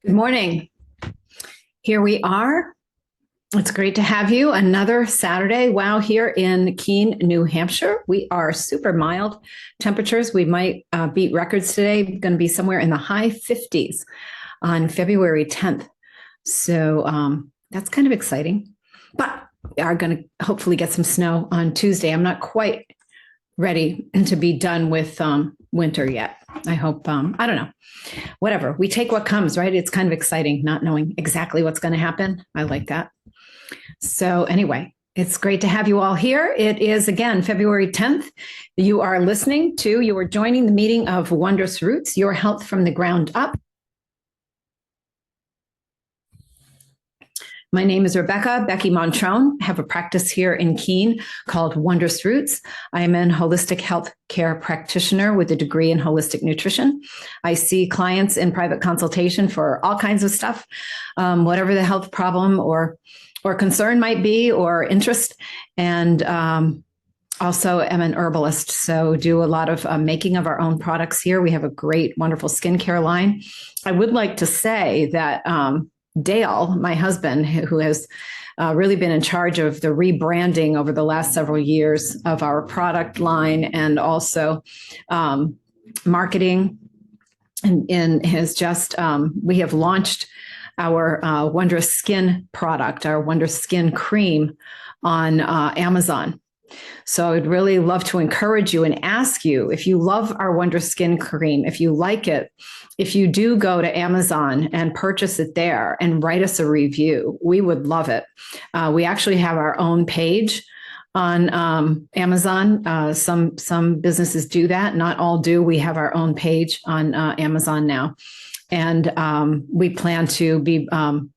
Good morning. Here we are. It's great to have you. Another Saturday. Wow, here in Keene, New Hampshire, we are super mild temperatures. We might beat records today. Going to be somewhere in the high 50s on February 10th. So that's kind of exciting. But we are going to hopefully get some snow on Tuesday. I'm not quite ready to be done with winter yet. I hope, I don't know, whatever. We take what comes, right? It's kind of exciting not knowing exactly what's going to happen. I like that. So anyway, it's great to have you all here. It is, again, February 10th. You are joining the meeting of Wondrous Roots, your health from the ground up. My name is Becky Montrone. I have a practice here in Keene called Wondrous Roots. I am an holistic health care practitioner with a degree in holistic nutrition. I see clients in private consultation for all kinds of stuff, whatever the health problem or concern might be or interest. And also am an herbalist, so do a lot of making of our own products here. We have a great, wonderful skincare line. I would like to say that Dale, my husband, who has really been in charge of the rebranding over the last several years of our product line and also marketing, and has just, we have launched our Wondrous Skin product, our Wondrous Skin Cream on Amazon. So I'd really love to encourage you and ask you, if you love our Wondrous Skin Cream, if you like it, if you do go to Amazon and purchase it there and write us a review, we would love it. We actually have our own page on Amazon. Some businesses do that. Not all do. We have our own page on Amazon now. And we plan to be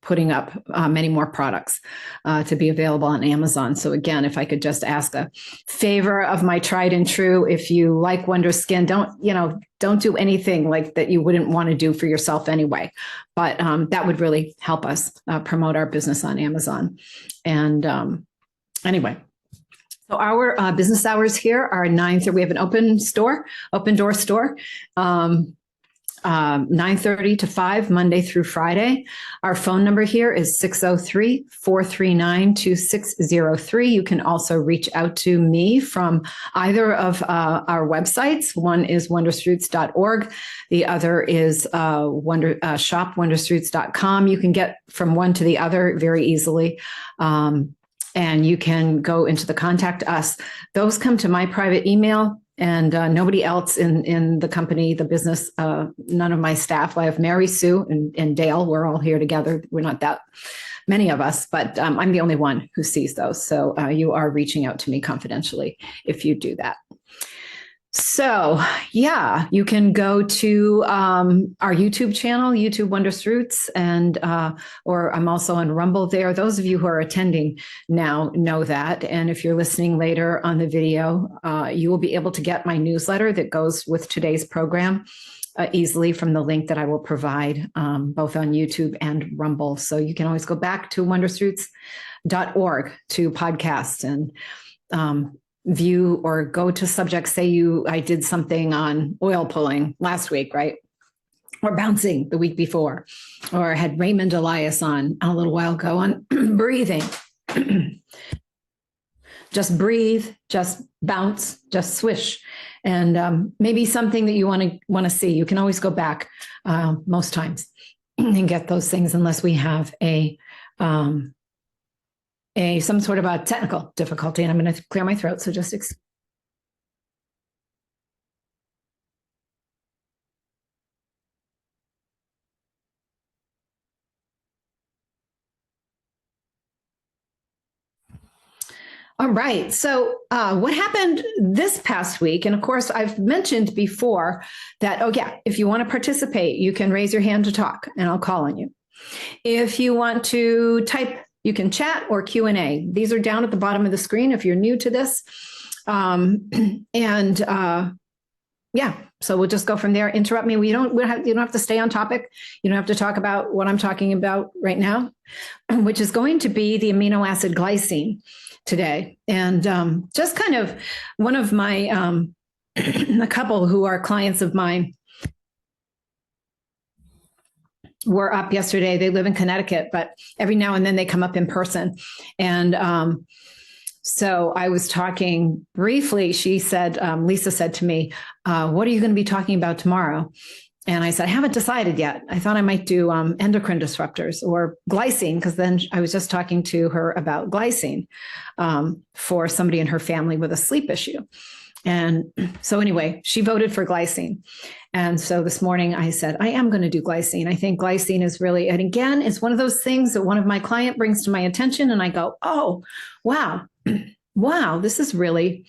putting up many more products to be available on Amazon. So again, if I could just ask a favor of my tried and true, if you like Wondrous Skin, don't do anything like that you wouldn't want to do for yourself anyway. But that would really help us promote our business on Amazon. And anyway. So our business hours here are 9:30. We have an open door store. 9:30 to 5, Monday through Friday. Our phone number here is 603-439-2603. You can also reach out to me from either of our websites. One is wondrousroots.org. The other is shopwondrousroots.com. You can get from one to the other very easily. And you can go into the contact us. Those come to my private email. And nobody else in the company, the business, none of my staff. I have Mary Sue and Dale. We're all here together. We're not that many of us, but I'm the only one who sees those. So you are reaching out to me confidentially if you do that. So yeah, you can go to our YouTube channel, YouTube Wondrous Roots, and or I'm also on Rumble there. Those of you who are attending now know that. And if you're listening later on the video, you will be able to get my newsletter that goes with today's program easily from the link that I will provide both on YouTube and Rumble. So you can always go back to wondrousroots.org to podcast and view or go to subjects. Say I did something on oil pulling last week, right? Or bouncing the week before, or had Raymond Elias on a little while ago on breathing. Just breathe, just bounce, just swish. And maybe something that you want to see. You can always go back most times and get those things unless we have some sort of a technical difficulty, and I'm going to clear my throat. So just all right. So what happened this past week? And of course, I've mentioned before that, if you want to participate, you can raise your hand to talk and I'll call on you. If you want to type, you can chat or Q&A. These are down at the bottom of the screen if you're new to this. So we'll just go from there. Interrupt me. You don't have to stay on topic. You don't have to talk about what I'm talking about right now, which is going to be the amino acid glycine today. And just kind of one of my, a couple who are clients of mine were up yesterday. They live in Connecticut, but every now and then they come up in person. And so I was talking briefly. She said, Lisa said to me, what are you going to be talking about tomorrow? And I said, I haven't decided yet. I thought I might do endocrine disruptors or glycine, because then I was just talking to her about glycine for somebody in her family with a sleep issue. And so anyway, she voted for glycine. And so this morning I said, I am going to do glycine. I think glycine is really, and again, it's one of those things that one of my client brings to my attention and I go, oh, wow, wow, this is really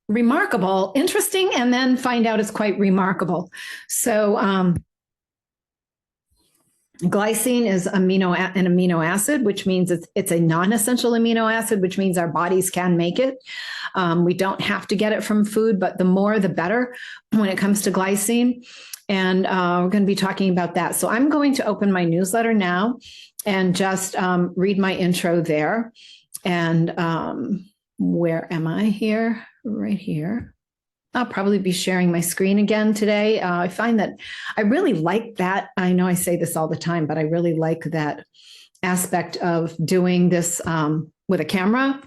remarkable, interesting, and then find out it's quite remarkable. So glycine is an amino acid, which means it's a non-essential amino acid, which means our bodies can make it. We don't have to get it from food, but the more, the better when it comes to glycine. And we're going to be talking about that. So I'm going to open my newsletter now and just read my intro there. And where am I here? Right here. I'll probably be sharing my screen again today. I find that I really like that. I know I say this all the time, but I really like that aspect of doing this with a camera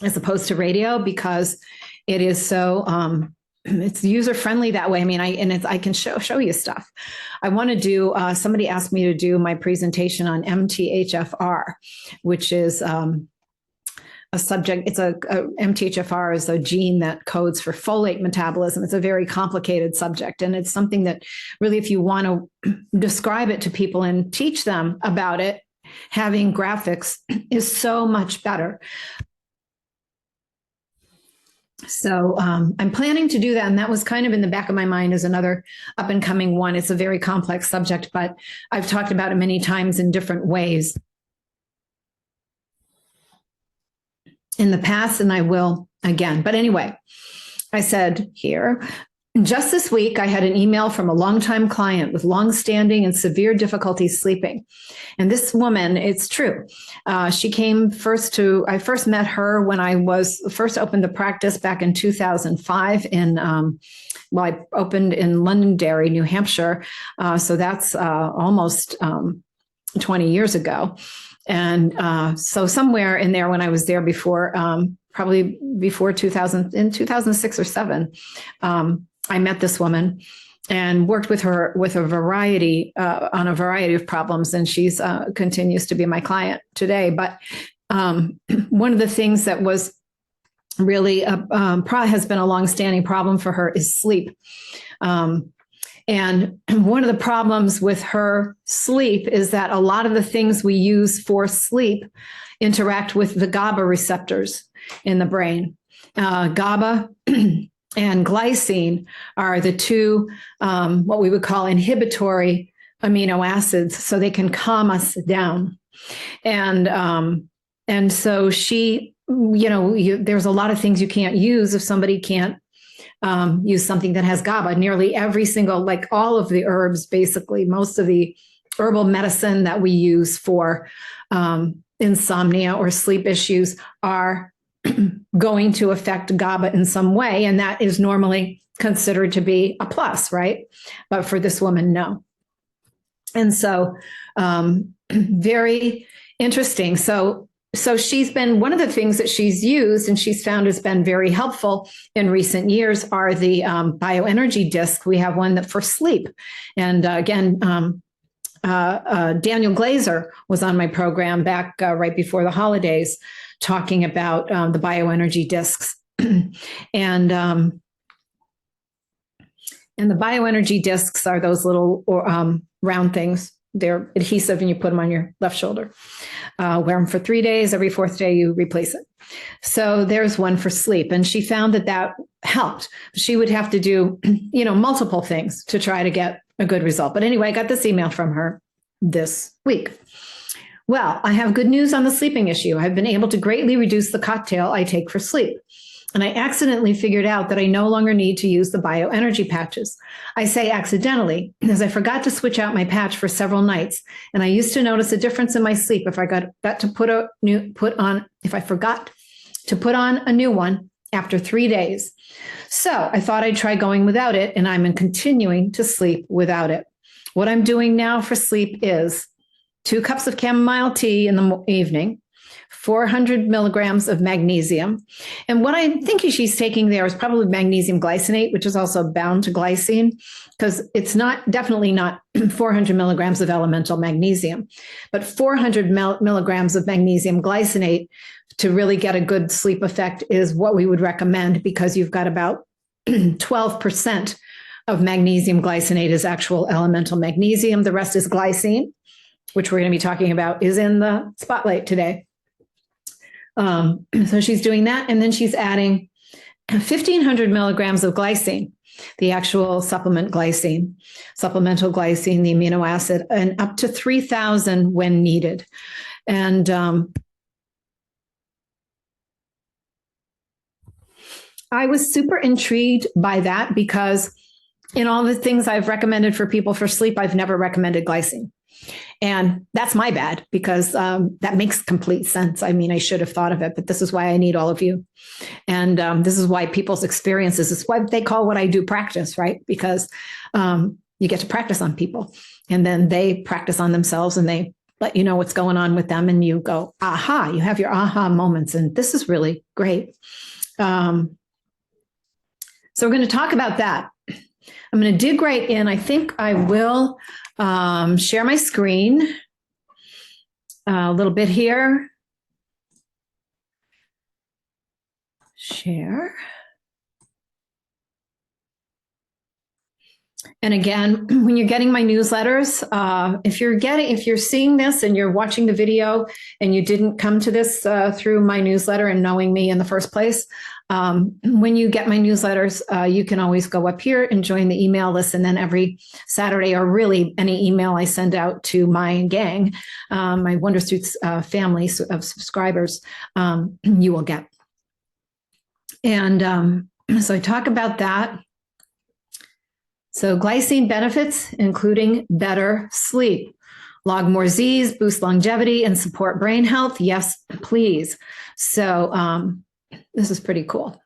as opposed to radio, because it is so, it's user friendly that way. I mean, I can show you stuff. I want to do, somebody asked me to do my presentation on MTHFR, which is, a subject. It's MTHFR is a gene that codes for folate metabolism. It's a very complicated subject. And it's something that really, if you want to describe it to people and teach them about it, having graphics is so much better. So I'm planning to do that. And that was kind of in the back of my mind as another up and coming one. It's a very complex subject, but I've talked about it many times in different ways in the past, and I will again. But anyway, I said here, just this week, I had an email from a longtime client with longstanding and severe difficulty sleeping. And this woman, it's true. She came I first met her when I first opened the practice back in 2005 I opened in Londonderry, New Hampshire. So that's almost 20 years ago. And so somewhere in there, when I was there before, probably before 2000, in 2006 or 7, I met this woman and worked with her with on a variety of problems. And she's continues to be my client today. But one of the things that was really has been a longstanding problem for her is sleep. And one of the problems with her sleep is that a lot of the things we use for sleep interact with the GABA receptors in the brain. GABA and glycine are the two, what we would call inhibitory amino acids, so they can calm us down. And so she, there's a lot of things you can't use if somebody can't use something that has GABA. Nearly every single, like all of the herbs, basically, most of the herbal medicine that we use for insomnia or sleep issues are going to affect GABA in some way. And that is normally considered to be a plus, right? But for this woman, no. And so very interesting. So she's been, one of the things that she's used and she's found has been very helpful in recent years are the bioenergy discs. We have one that for sleep. And again, Daniel Glazer was on my program back right before the holidays talking about the bioenergy discs. And the bioenergy discs are those little round things. They're adhesive and you put them on your left shoulder. Wear them for 3 days. Every fourth day you replace it. So there's one for sleep. And she found that helped. She would have to do, multiple things to try to get a good result. But anyway, I got this email from her this week. Well, I have good news on the sleeping issue. I've been able to greatly reduce the cocktail I take for sleep. And I accidentally figured out that I no longer need to use the bioenergy patches. I say accidentally, as I forgot to switch out my patch for several nights. And I used to notice a difference in my sleep if I forgot to put on a new one after 3 days. So I thought I'd try going without it, and I'm continuing to sleep without it. what I'm doing now for sleep is 2 cups of chamomile tea in the evening, 400 milligrams of magnesium. And what I think she's taking there is probably magnesium glycinate, which is also bound to glycine, because it's definitely not 400 milligrams of elemental magnesium, but 400 milligrams of magnesium glycinate to really get a good sleep effect is what we would recommend, because you've got about 12% of magnesium glycinate is actual elemental magnesium. The rest is glycine, which we're going to be talking about, is in the spotlight today. So she's doing that. And then she's adding 1,500 milligrams of glycine, the actual supplemental glycine, the amino acid, and up to 3,000 when needed. And I was super intrigued by that, because in all the things I've recommended for people for sleep, I've never recommended glycine. And that's my bad, because that makes complete sense. I mean, I should have thought of it, but this is why I need all of you. And this is why people's experiences, is why they call what I do practice, right? Because you get to practice on people, and then they practice on themselves, and they let you know what's going on with them. And you go, aha, you have your aha moments. And this is really great. So we're going to talk about that. I'm going to dig right in. I think I will share my screen a little bit here. Share. And again, when you're getting my newsletters, if you're seeing this and you're watching the video and you didn't come to this through my newsletter and knowing me in the first place, when you get my newsletters, you can always go up here and join the email list. And then every Saturday, or really any email I send out to my gang, my Wondrous family of subscribers, you will get. And so I talk about that. So glycine benefits, including better sleep, log more Z's, boost longevity, and support brain health. Yes, please. So this is pretty cool.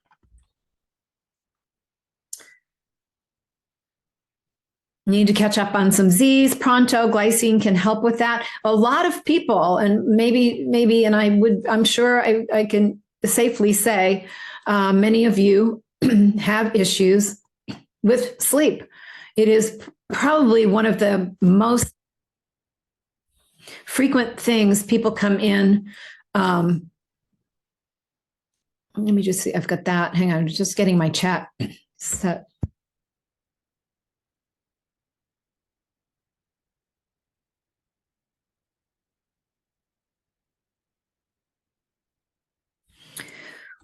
Need to catch up on some Z's. Pronto, glycine can help with that. A lot of people, and maybe, and I'm sure I can safely say, many of you have issues with sleep. It is probably one of the most frequent things people come in. Let me just see. I've got that. Hang on. I'm just getting my chat set.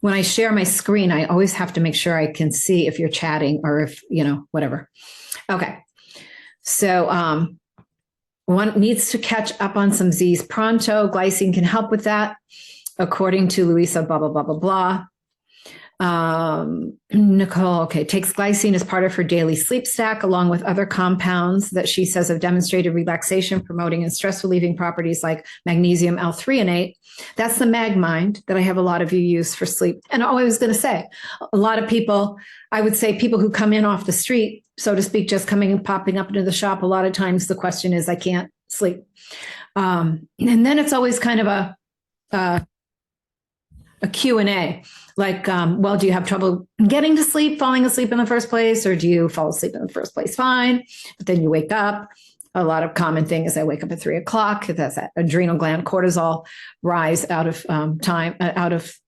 When I share my screen, I always have to make sure I can see if you're chatting or if, whatever. Okay. So one needs to catch up on some Z's pronto. Glycine can help with that, according to Louisa, blah, blah, blah, blah, blah. Nicole, okay, takes glycine as part of her daily sleep stack, along with other compounds that she says have demonstrated relaxation, promoting, and stress relieving properties like magnesium L-threonate. That's the MagMind that I have a lot of you use for sleep. And I was going to say, a lot of people, I would say people who come in off the street, so to speak, just coming and popping up into the shop, a lot of times the question is, I can't sleep. And then it's always kind of a Q&A, like, well, do you have trouble getting to sleep, falling asleep in the first place, or do you fall asleep in the first place fine, but then you wake up? A lot of common thing is I wake up at 3 o'clock. That's that adrenal gland cortisol rise out of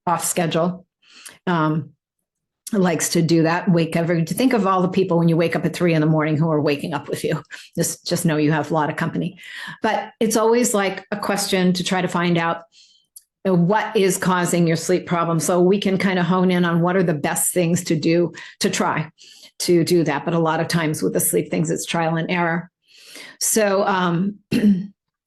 off schedule. Likes to do that. Think of all the people when you wake up at 3 a.m. who are waking up with you. Just know you have a lot of company. But it's always like a question to try to find out what is causing your sleep problem, so we can kind of hone in on what are the best things to do to try to do that. But a lot of times with the sleep things, it's trial and error. So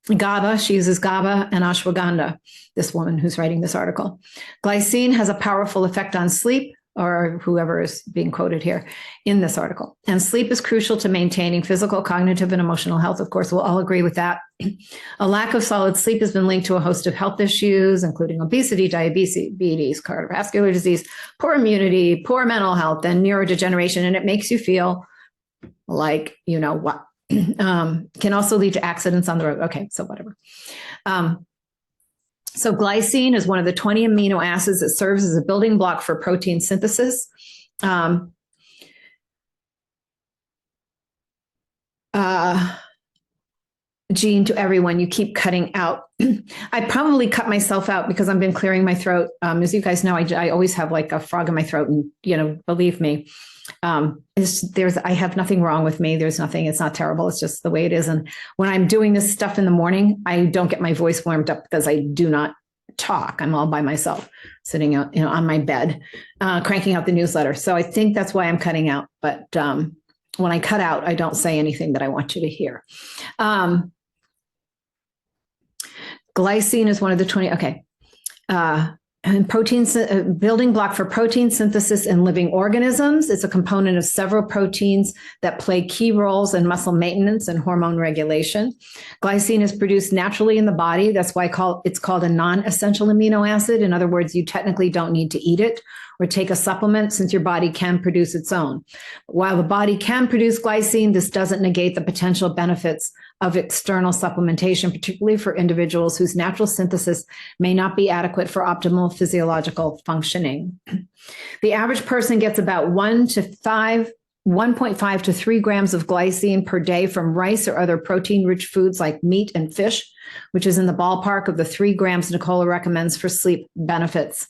GABA, she uses GABA and ashwagandha, this woman who's writing this article. Glycine has a powerful effect on sleep, or whoever is being quoted here in this article. And sleep is crucial to maintaining physical, cognitive, and emotional health. Of course, we'll all agree with that. A lack of solid sleep has been linked to a host of health issues, including obesity, diabetes, cardiovascular disease, poor immunity, poor mental health, and neurodegeneration. And it makes you feel like, what, Can also lead to accidents on the road. Okay, so whatever. So glycine is one of the 20 amino acids that serves as a building block for protein synthesis. Gene, to everyone, you keep cutting out. I probably cut myself out because I've been clearing my throat. As you guys know, I always have like a frog in my throat, and believe me, I have nothing wrong with me. There's nothing. It's not terrible. It's just the way it is. And when I'm doing this stuff in the morning, I don't get my voice warmed up because I do not talk. I'm all by myself, sitting out, on my bed, cranking out the newsletter. So I think that's why I'm cutting out. But when I cut out, I don't say anything that I want you to hear. Glycine is one of the 20. Okay. And building block for protein synthesis in living organisms. It's a component of several proteins that play key roles in muscle maintenance and hormone regulation. Glycine is produced naturally in the body. That's why it's called a non-essential amino acid. In other words, you technically don't need to eat it or take a supplement since your body can produce its own. While the body can produce glycine, this doesn't negate the potential benefits of external supplementation, particularly for individuals whose natural synthesis may not be adequate for optimal physiological functioning. The average person gets about 1.5 to 3 grams of glycine per day from rice or other protein-rich foods like meat and fish, which is in the ballpark of the 3 grams Nicola recommends for sleep benefits.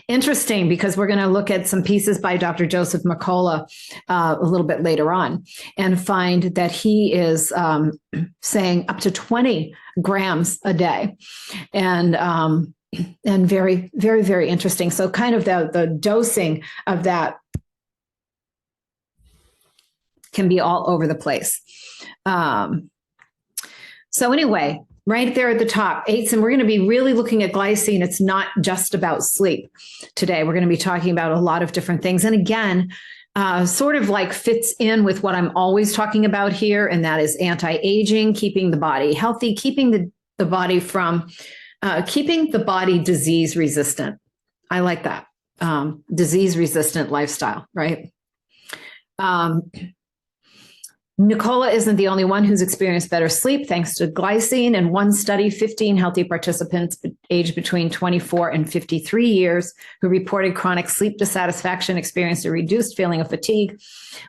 Interesting, because we're going to look at some pieces by Dr. Joseph Mercola a little bit later on and find that he is saying up to 20 grams a day. And very, very, very interesting. So kind of the dosing of that can be all over the place. So anyway, right there at the top, 8s, and we're going to be really looking at glycine. It's not just about sleep today. We're going to be talking about a lot of different things. And again, sort of like fits in with what I'm always talking about here, and that is anti-aging, keeping the body healthy, keeping the body from, keeping the body disease resistant. I like that. Disease resistant lifestyle, right? Nicola isn't the only one who's experienced better sleep thanks to glycine. In one study, 15 healthy participants aged between 24 and 53 years who reported chronic sleep dissatisfaction experienced a reduced feeling of fatigue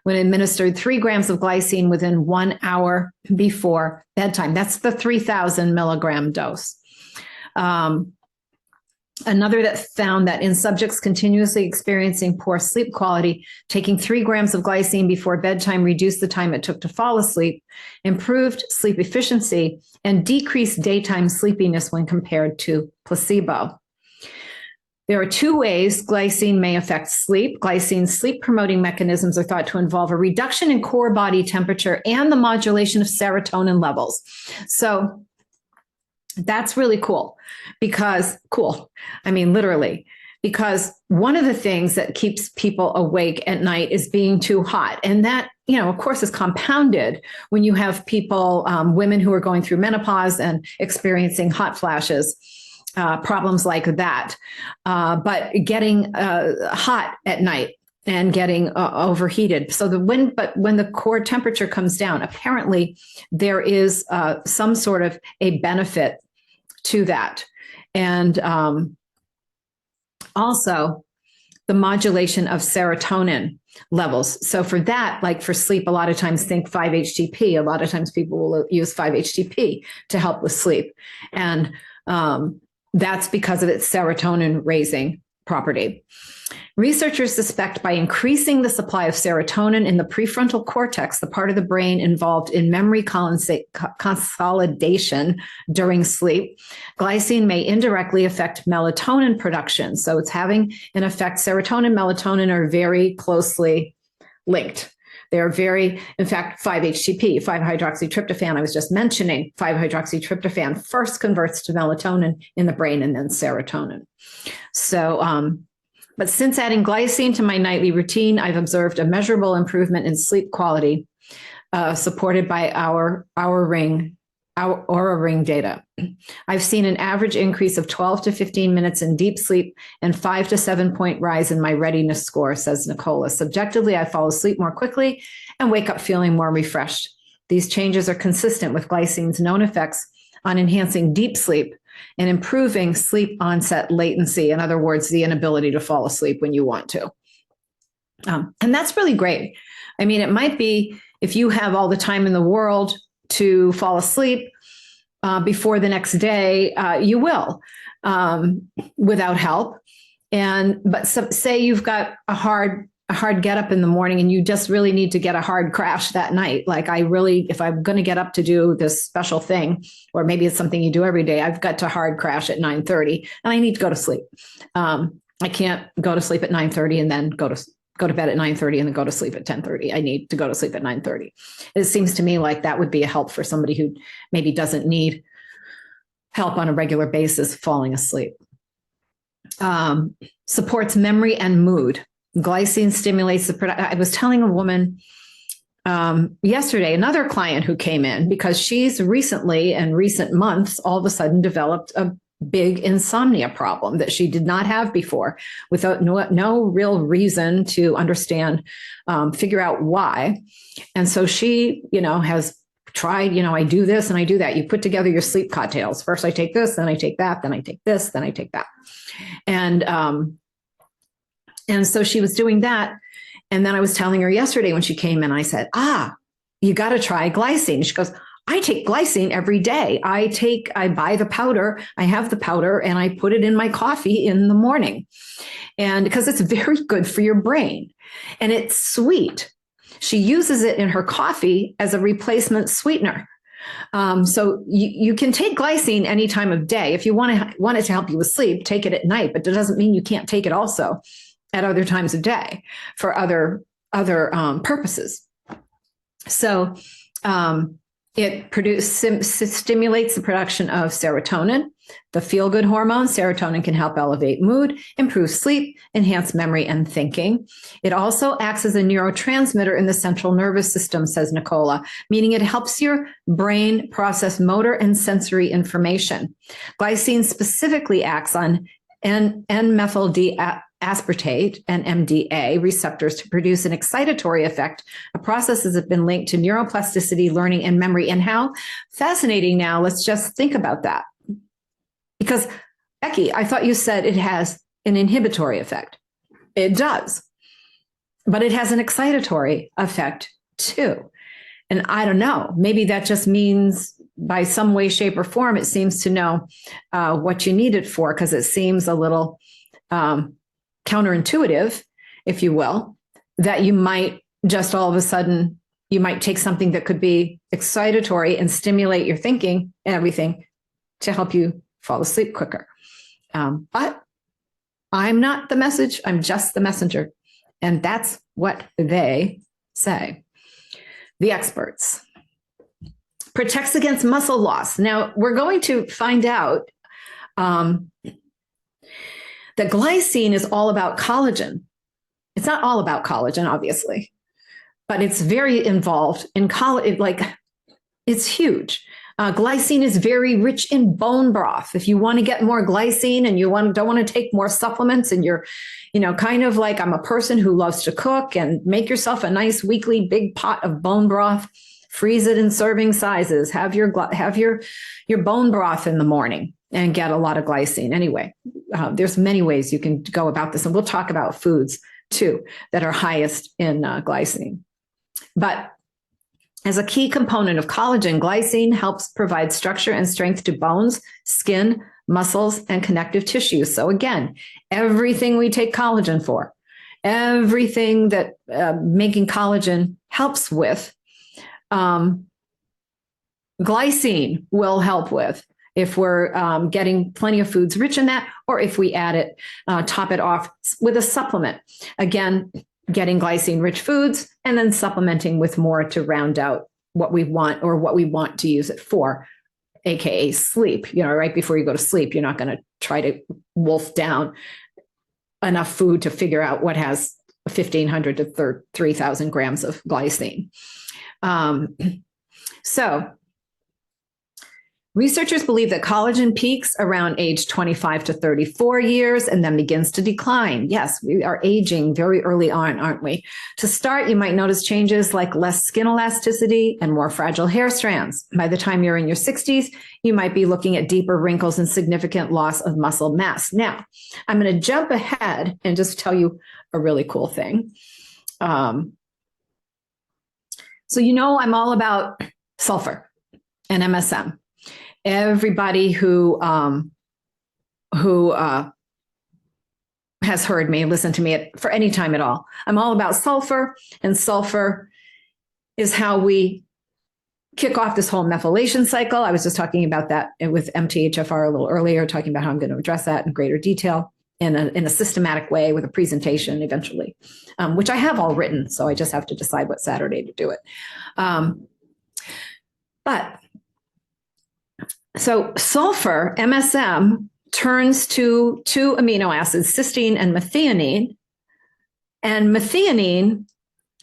when administered 3 grams of glycine within 1 hour before bedtime. That's the 3,000 milligram dose. Another that found that in subjects continuously experiencing poor sleep quality, taking 3 grams of glycine before bedtime reduced the time it took to fall asleep, improved sleep efficiency, and decreased daytime sleepiness when compared to placebo. There are 2 ways glycine may affect sleep. Glycine's sleep-promoting mechanisms are thought to involve a reduction in core body temperature and the modulation of serotonin levels. So that's really cool literally, because one of the things that keeps people awake at night is being too hot. And that, of course, is compounded when you have people, women who are going through menopause and experiencing hot flashes, problems like that. But getting hot at night and getting overheated. So when the core temperature comes down, apparently there is some sort of a benefit to that. And also the modulation of serotonin levels. So for that, like for sleep, a lot of times think 5-HTP. A lot of times people will use 5-HTP to help with sleep. And that's because of its serotonin raising property. Researchers suspect by increasing the supply of serotonin in the prefrontal cortex, the part of the brain involved in memory consolidation during sleep, glycine may indirectly affect melatonin production. So it's having an effect. Serotonin and melatonin are very closely linked. They're in fact, 5-HTP, 5-hydroxytryptophan, I was just mentioning, 5-hydroxytryptophan first converts to melatonin in the brain and then serotonin. So, but since adding glycine to my nightly routine, I've observed a measurable improvement in sleep quality, supported by our Oura Ring data. I've seen an average increase of 12 to 15 minutes in deep sleep and 5 to 7 point rise in my readiness score, says Nicola. Subjectively, I fall asleep more quickly and wake up feeling more refreshed These changes are consistent with glycine's known effects on enhancing deep sleep and improving sleep onset latency. In other words, the inability to fall asleep when you want to. And that's really great. I mean, it might be if you have all the time in the world to fall asleep before the next day, you will without help. But say you've got a hard get up in the morning and you just really need to get a hard crash that night. Like if I'm going to get up to do this special thing, or maybe it's something you do every day, I've got to hard crash at 9:30 and I need to go to sleep. I can't go to sleep at 9:30 and then go to bed at 9:30 and then go to sleep at 10:30. I need to go to sleep at 9:30. It seems to me like that would be a help for somebody who maybe doesn't need help on a regular basis falling asleep. Supports memory and mood. Glycine stimulates the production. I was telling a woman yesterday, another client who came in, because she's recently, in recent months, all of a sudden developed a big insomnia problem that she did not have before, without no real reason to understand, figure out why. And so she, has tried, I do this and I do that. You put together your sleep cocktails. First I take this, then I take that, then I take this, then I take that. And so she was doing that. And then I was telling her yesterday when she came in, I said, you got to try glycine. She goes, I take glycine every day. I buy the powder, I have the powder, and I put it in my coffee in the morning. And because it's very good for your brain and it's sweet. She uses it in her coffee as a replacement sweetener. So you can take glycine any time of day. If you want it to help you with sleep, take it at night, but it doesn't mean you can't take it also at other times of day for other purposes. So it stimulates the production of serotonin, the feel-good hormone. Serotonin can help elevate mood, improve sleep, enhance memory and thinking. It also acts as a neurotransmitter in the central nervous system, says Nicola, meaning it helps your brain process motor and sensory information. Glycine specifically acts on N-methyl aspartate and MDA receptors to produce an excitatory effect. A process has been linked to neuroplasticity, learning, and memory. And how fascinating now, let's just think about that. Because, Becky, I thought you said it has an inhibitory effect. It does. But it has an excitatory effect too. And I don't know, maybe that just means by some way, shape, or form, it seems to know what you need it for, because it seems a little counterintuitive, if you will, that you might just all of a sudden, you might take something that could be excitatory and stimulate your thinking and everything to help you fall asleep quicker. But I'm not the message, I'm just the messenger. And that's what they say. The experts. Protects against muscle loss. Now, we're going to find out that glycine is all about collagen. It's not all about collagen, obviously, but it's very involved in collagen. Like, it's huge. Glycine is very rich in bone broth. If you want to get more glycine and you don't want to take more supplements, and you're, kind of like I'm a person who loves to cook, and make yourself a nice weekly big pot of bone broth, freeze it in serving sizes, have your bone broth in the morning and get a lot of glycine. Anyway, there's many ways you can go about this. And we'll talk about foods too that are highest in glycine. But as a key component of collagen, glycine helps provide structure and strength to bones, skin, muscles, and connective tissues. So again, everything we take collagen for, everything that making collagen helps with, glycine will help with, if we're getting plenty of foods rich in that, or if we add it, top it off with a supplement. Again, getting glycine-rich foods and then supplementing with more to round out what we want, or what we want to use it for, AKA sleep. Right before you go to sleep, you're not going to try to wolf down enough food to figure out what has 1,500 to 3,000 grams of glycine. So Researchers believe that collagen peaks around age 25 to 34 years and then begins to decline. Yes, we are aging very early on, aren't we? To start, you might notice changes like less skin elasticity and more fragile hair strands. By the time you're in your 60s, you might be looking at deeper wrinkles and significant loss of muscle mass. Now, I'm going to jump ahead and just tell you a really cool thing. So I'm all about sulfur and MSM. Everybody who has heard me, listened to me for any time at all, I'm all about sulfur, and sulfur is how we kick off this whole methylation cycle. I was just talking about that with MTHFR a little earlier, talking about how I'm going to address that in greater detail in a systematic way with a presentation eventually, which I have all written. So I just have to decide what Saturday to do it. So sulfur, MSM, turns to two amino acids, cysteine and methionine. And methionine,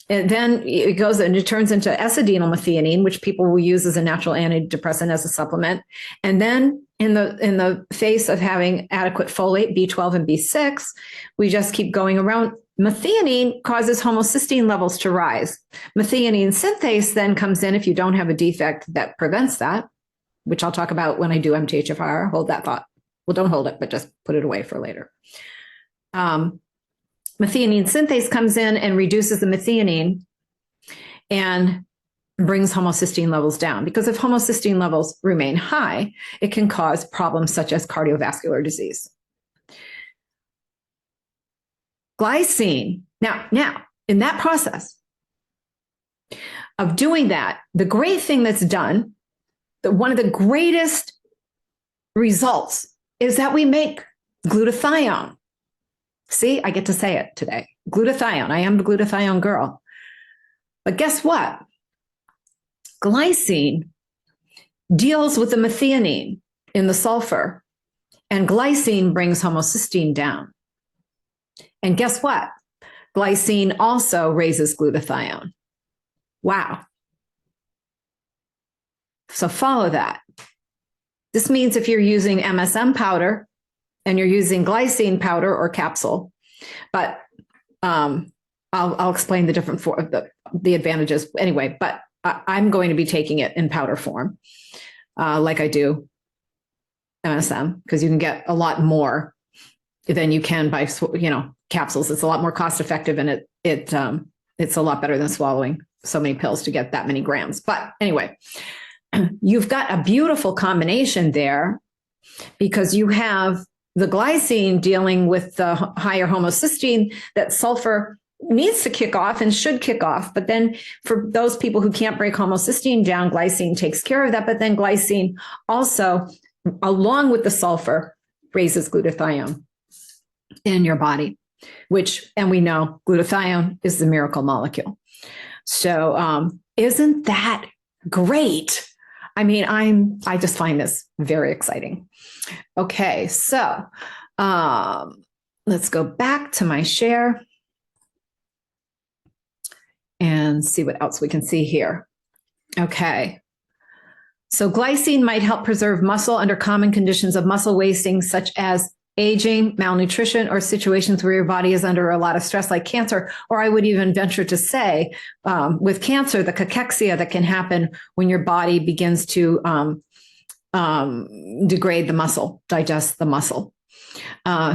then it goes and it turns into S-adenylmethionine, which people will use as a natural antidepressant as a supplement. And then in the face of having adequate folate, B12 and B6, we just keep going around. Methionine causes homocysteine levels to rise. Methionine synthase then comes in if you don't have a defect that prevents that, which I'll talk about when I do MTHFR. Hold that thought. Well, don't hold it, but just put it away for later. Methionine synthase comes in and reduces the methionine and brings homocysteine levels down. Because if homocysteine levels remain high, it can cause problems such as cardiovascular disease. Glycine. Now, in that process of doing that, the great thing that's done, one of the greatest results is that we make glutathione. See, I get to say it today. Glutathione. I am the glutathione girl. But guess what? Glycine deals with the methionine in the sulfur, and glycine brings homocysteine down. And guess what? Glycine also raises glutathione. Wow. So follow that. This means if you're using MSM powder and you're using glycine powder or capsule, but I'll explain the different the advantages anyway, but I'm going to be taking it in powder form like I do MSM, because you can get a lot more than you can by, capsules. It's a lot more cost effective, and it's a lot better than swallowing so many pills to get that many grams. But anyway, you've got a beautiful combination there, because you have the glycine dealing with the higher homocysteine that sulfur needs to kick off and should kick off. But then for those people who can't break homocysteine down, glycine takes care of that. But then glycine also, along with the sulfur, raises glutathione in your body, and we know glutathione is the miracle molecule. So isn't that great? I mean, I just find this very exciting. Okay, so let's go back to my share and see what else we can see here. Okay. So glycine might help preserve muscle under common conditions of muscle wasting, such as aging, malnutrition, or situations where your body is under a lot of stress like cancer. Or I would even venture to say with cancer, the cachexia that can happen when your body begins to degrade the muscle, digest the muscle.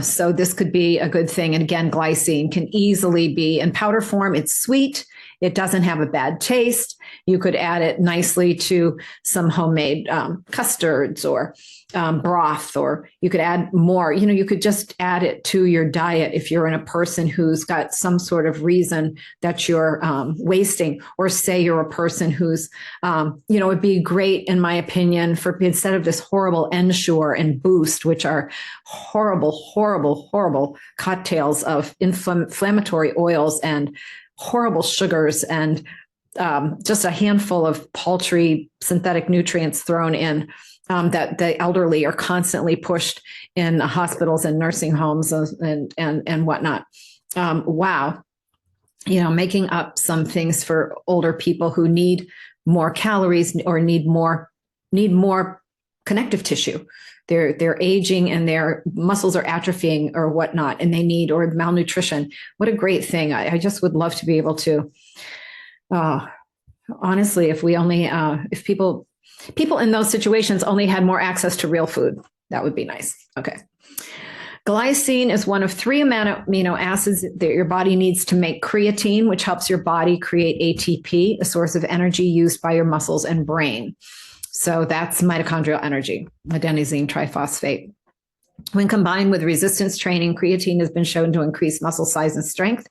So this could be a good thing. And again, glycine can easily be in powder form. It's sweet. It doesn't have a bad taste. You could add it nicely to some homemade custards or broth, or you could add more. You could just add it to your diet if you're in a person who's got some sort of reason that you're wasting, or say you're a person who's, it'd be great, in my opinion, for instead of this horrible Ensure and Boost, which are horrible, horrible, horrible cocktails of inflammatory oils and horrible sugars and just a handful of paltry synthetic nutrients thrown in, that the elderly are constantly pushed in hospitals and nursing homes and whatnot. Wow. Making up some things for older people who need more calories or need more connective tissue. They're aging and their muscles are atrophying or whatnot, and they need, or malnutrition. What a great thing. I just would love to be able to, honestly, if we only, if people in those situations only had more access to real food, that would be nice. Okay. Glycine is one of 3 amino acids that your body needs to make creatine, which helps your body create ATP, a source of energy used by your muscles and brain. So that's mitochondrial energy, adenosine triphosphate. When combined with resistance training, creatine has been shown to increase muscle size and strength.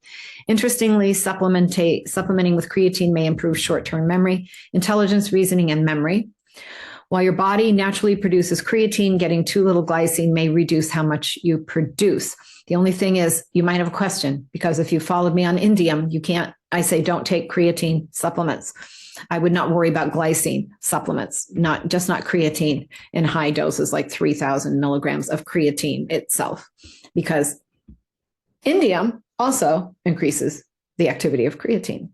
Interestingly, supplementing with creatine may improve short-term memory, intelligence, reasoning, and memory. While your body naturally produces creatine, getting too little glycine may reduce how much you produce. The only thing is, you might have a question, because if you followed me on Indium, you can't, I say don't take creatine supplements. I would not worry about glycine supplements, not creatine in high doses, like 3,000 milligrams of creatine itself, because Indium also increases the activity of creatine,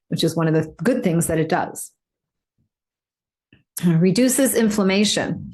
which is one of the good things that it does. Reduces inflammation.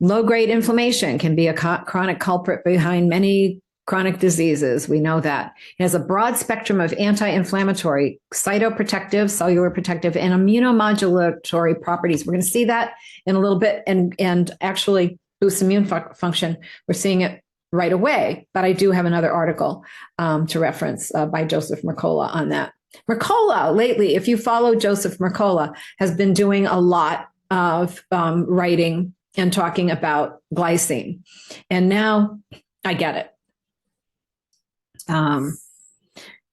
Low-grade inflammation can be a chronic culprit behind many chronic diseases. We know that. It has a broad spectrum of anti-inflammatory, cytoprotective, cellular protective, and immunomodulatory properties. We're going to see that in a little bit, and actually boost immune function. We're seeing it right away, but I do have another article to reference by Joseph Mercola on that. Mercola, lately, if you follow Joseph Mercola, has been doing a lot of writing and talking about glycine. And now I get it.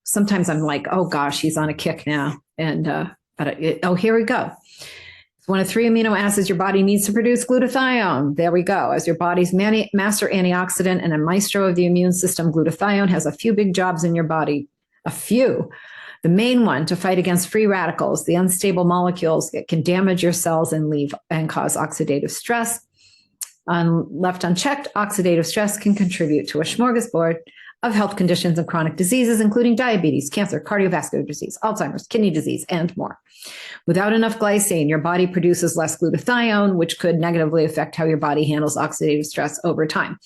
Sometimes I'm like, oh gosh, he's on a kick now. And here we go. It's one of 3 amino acids your body needs to produce, glutathione. There we go. As your body's master antioxidant and a maestro of the immune system, glutathione has a few big jobs in your body. A few. The main one, to fight against free radicals, the unstable molecules that can damage your cells and cause oxidative stress. Left unchecked, oxidative stress can contribute to a smorgasbord of health conditions and chronic diseases, including diabetes, cancer, cardiovascular disease, Alzheimer's, kidney disease, and more. Without enough glycine, your body produces less glutathione, which could negatively affect how your body handles oxidative stress over time.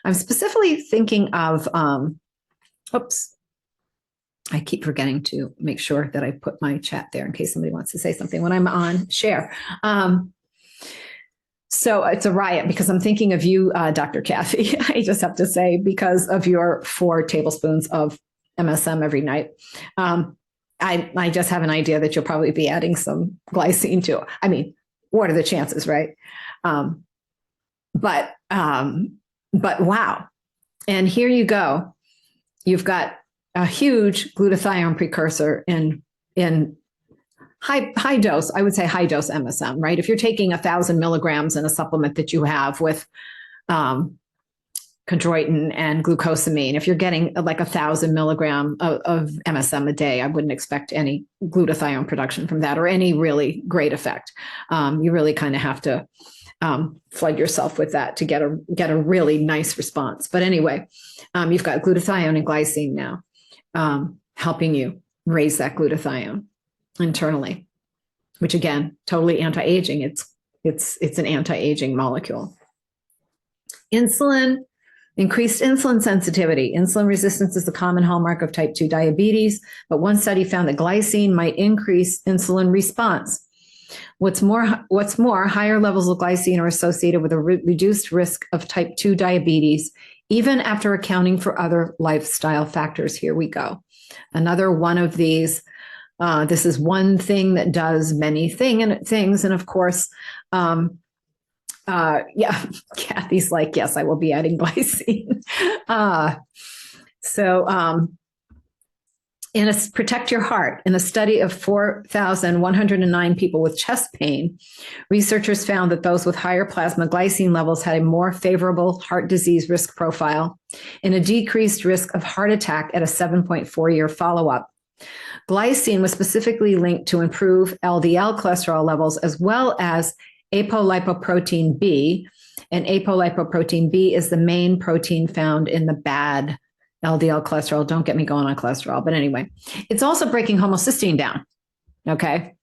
I'm specifically thinking of, I keep forgetting to make sure that I put my chat there in case somebody wants to say something when I'm on share. So it's a riot because I'm thinking of you, Dr. Kathy. I just have to say, because of your 4 tablespoons of MSM every night. I just have an idea that you'll probably be adding some glycine to it. I mean, what are the chances, right? But wow. And here you go. You've got a huge glutathione precursor in high dose, I would say high dose MSM, right? If you're taking 1,000 milligrams in a supplement that you have with chondroitin and glucosamine, if you're getting like 1,000 milligram of MSM a day, I wouldn't expect any glutathione production from that or any really great effect. You really kind of have to flood yourself with that to get a really nice response. But anyway, you've got glutathione and glycine now helping you raise that glutathione internally, which again, totally anti-aging. It's an anti-aging molecule. Insulin, increased insulin sensitivity. Insulin resistance is the common hallmark of type 2 diabetes, but one study found that glycine might increase insulin response. What's more, higher levels of glycine are associated with a reduced risk of type 2 diabetes, even after accounting for other lifestyle factors. Here we go. Another one of these. This is one thing that does many things. And of course, yeah, Kathy's like, yes, I will be adding glycine. Protect your heart. In a study of 4,109 people with chest pain, researchers found that those with higher plasma glycine levels had a more favorable heart disease risk profile and a decreased risk of heart attack at a 7.4-year follow-up. Glycine was specifically linked to improve LDL cholesterol levels as well as apolipoprotein B. And apolipoprotein B is the main protein found in the bad LDL cholesterol. Don't get me going on cholesterol. But anyway, it's also breaking homocysteine down. Okay.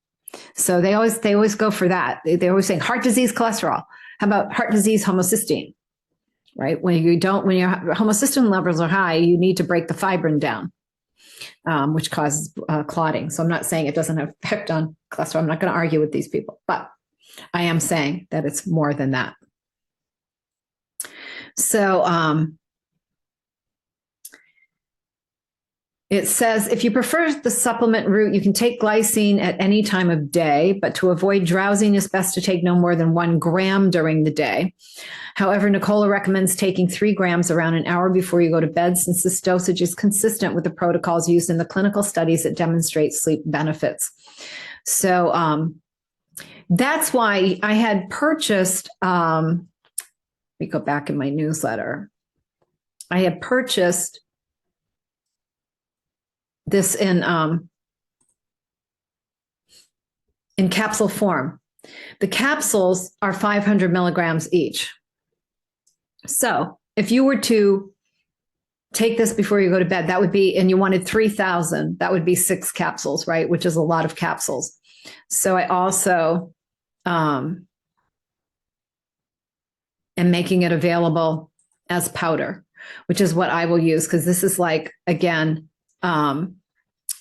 So they always go for that. They always saying heart disease, cholesterol. How about heart disease, homocysteine? Right? When your homocysteine levels are high, you need to break the fibrin down, which causes clotting. So I'm not saying it doesn't have effect on cholesterol. I'm not going to argue with these people, but I am saying that it's more than that. So it says, if you prefer the supplement route, you can take glycine at any time of day, but to avoid drowsiness, best to take no more than 1 gram during the day. However, Nicola recommends taking 3 grams around an hour before you go to bed, since this dosage is consistent with the protocols used in the clinical studies that demonstrate sleep benefits. So that's why I had purchased, let me go back in my newsletter. I had purchased this in capsule form. The capsules are 500 milligrams each. So if you were to take this before you go to bed, that would be, and you wanted 3,000, that would be 6 capsules, right? Which is a lot of capsules. So I also am making it available as powder, which is what I will use, because this is like, again,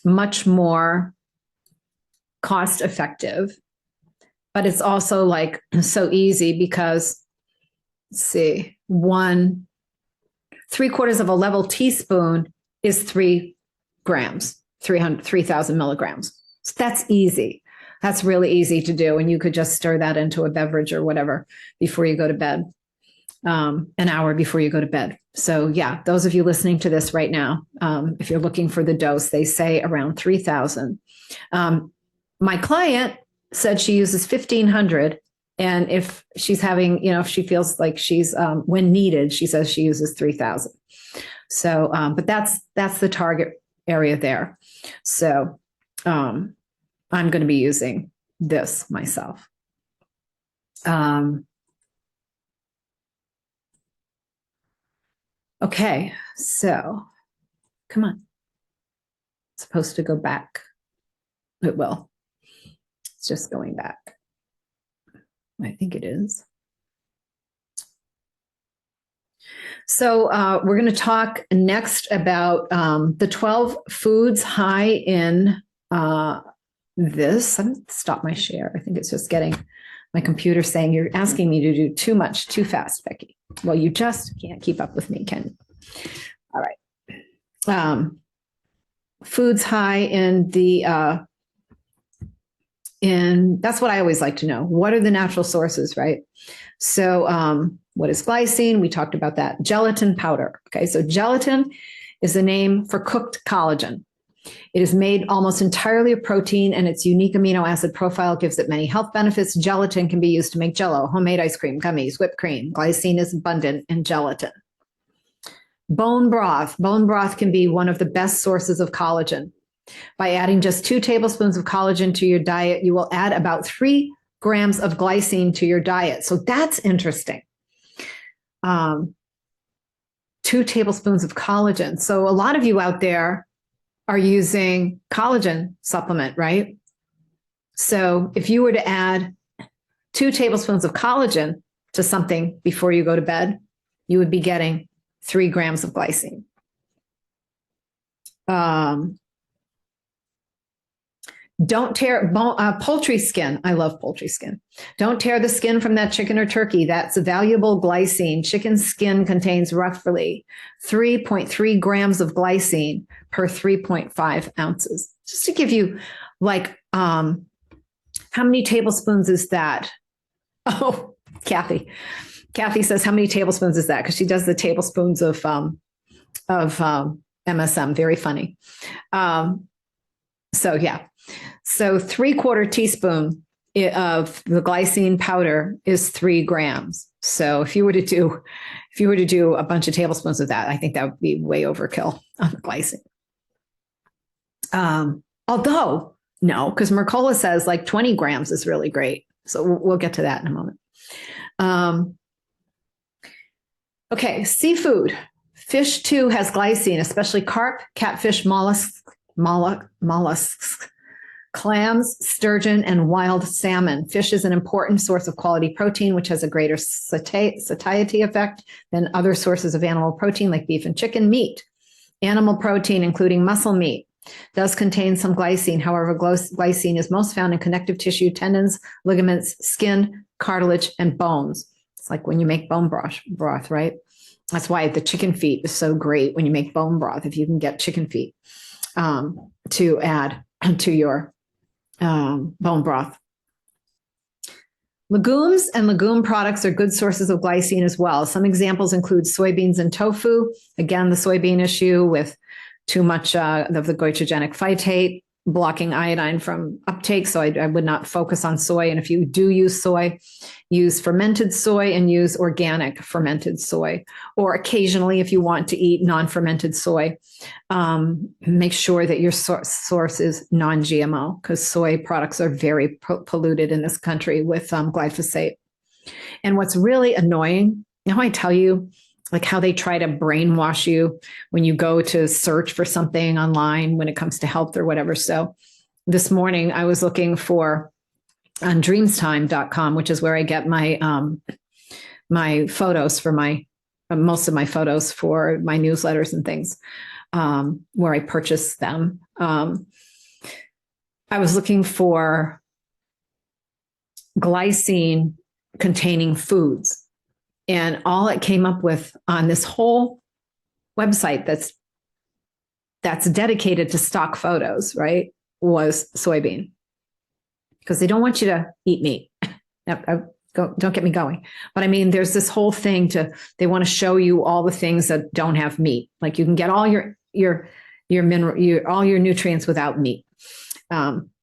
much more cost effective, but it's also like so easy because, let's see, 3/4 of a level teaspoon is 3 grams, 3,000 milligrams. So that's easy. That's really easy to do. And you could just stir that into a beverage or whatever before you go to bed, an hour before you go to bed. So yeah, those of you listening to this right now, if you're looking for the dose, they say around 3,000. My client said she uses 1,500. And if she's having, if she feels like she's, when needed, she says she uses 3,000. So, but that's the target area there. So I'm going to be using this myself. Okay, so come on. It's supposed to go back. It will. It's just going back. I think it is. So we're going to talk next about the 12 foods high in this. I'm going to stop my share. I think it's just getting my computer saying you're asking me to do too much, too fast, Becky. Well, you just can't keep up with me, can you? All right. Foods high in the that's what I always like to know. What are the natural sources, right? So what is glycine? We talked about that. Gelatin powder. Okay, so gelatin is the name for cooked collagen. It is made almost entirely of protein, and its unique amino acid profile gives it many health benefits. Gelatin can be used to make Jell-O, homemade ice cream, gummies, whipped cream. Glycine is abundant in gelatin. Bone broth. Bone broth can be one of the best sources of collagen. By adding just 2 tablespoons of collagen to your diet, you will add about 3 grams of glycine to your diet. So that's interesting. 2 tablespoons of collagen. So a lot of you out there are using collagen supplement, right? So if you were to add 2 tablespoons of collagen to something before you go to bed, you would be getting 3 grams of glycine. Don't tear poultry skin. I love poultry skin. Don't tear the skin from that chicken or turkey. That's valuable glycine. Chicken skin contains roughly 3.3 grams of glycine per 3.5 ounces. Just to give you like, how many tablespoons is that? Oh, Kathy. Kathy says, how many tablespoons is that? Because she does the tablespoons of MSM. Very funny. So yeah. So 3/4 teaspoon of the glycine powder is 3 grams. So if you were to do a bunch of tablespoons of that, I think that would be way overkill on the glycine. Although no, because Mercola says like 20 grams is really great. So we'll get to that in a moment. Okay, seafood. Fish too has glycine, especially carp, catfish, mollusks. Clams, sturgeon, and wild salmon. Fish is an important source of quality protein, which has a greater satiety effect than other sources of animal protein like beef and chicken. Meat. Animal protein, including muscle meat, does contain some glycine. However, glycine is most found in connective tissue, tendons, ligaments, skin, cartilage, and bones. It's like when you make bone broth, right? That's why the chicken feet is so great when you make bone broth, if you can get chicken feet to add to your bone broth. Legumes and legume products are good sources of glycine as well. Some examples include soybeans and tofu. Again, the soybean issue with too much of the goitrogenic phytate, blocking iodine from uptake. So I would not focus on soy. And if you do use soy, use fermented soy and use organic fermented soy. Or occasionally, if you want to eat non-fermented soy, make sure that your source is non-GMO, because soy products are very polluted in this country with glyphosate. And what's really annoying, I tell you, like how they try to brainwash you when you go to search for something online when it comes to health or whatever. So this morning I was looking for on dreamstime.com, which is where I get my my photos for most of my photos for my newsletters and things, where I purchase them. I was looking for glycine containing foods. And all it came up with on this whole website that's dedicated to stock photos, right, was soybean. Because they don't want you to eat meat. Don't get me going. But I mean, there's this whole thing they want to show you all the things that don't have meat. Like you can get all your all your nutrients without meat.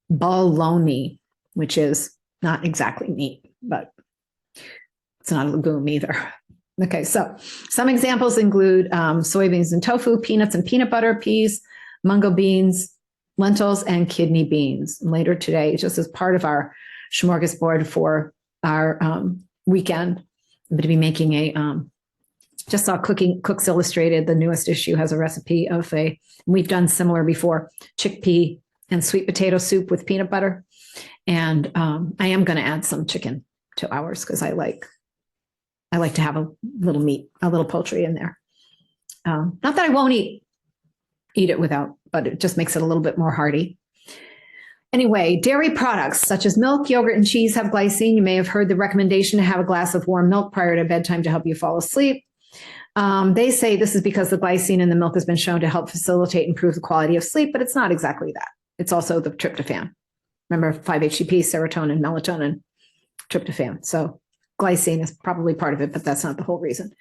Bologna, which is not exactly meat, but it's not a legume either. Okay, so some examples include soybeans and tofu, peanuts and peanut butter, peas, mungo beans, lentils, and kidney beans. And later today, just as part of our smorgasbord for our weekend, I'm going to be making just saw Cooks Illustrated, the newest issue has a recipe of we've done similar before, chickpea and sweet potato soup with peanut butter. And I am going to add some chicken to ours because I like to have a little meat, a little poultry in there. Not that I won't eat it without, but it just makes it a little bit more hearty. Anyway, dairy products such as milk, yogurt, and cheese have glycine. You may have heard the recommendation to have a glass of warm milk prior to bedtime to help you fall asleep. They say this is because the glycine in the milk has been shown to help facilitate and improve the quality of sleep, but it's not exactly that. It's also the tryptophan. Remember 5-HTP, serotonin, melatonin, tryptophan. So glycine is probably part of it, but that's not the whole reason.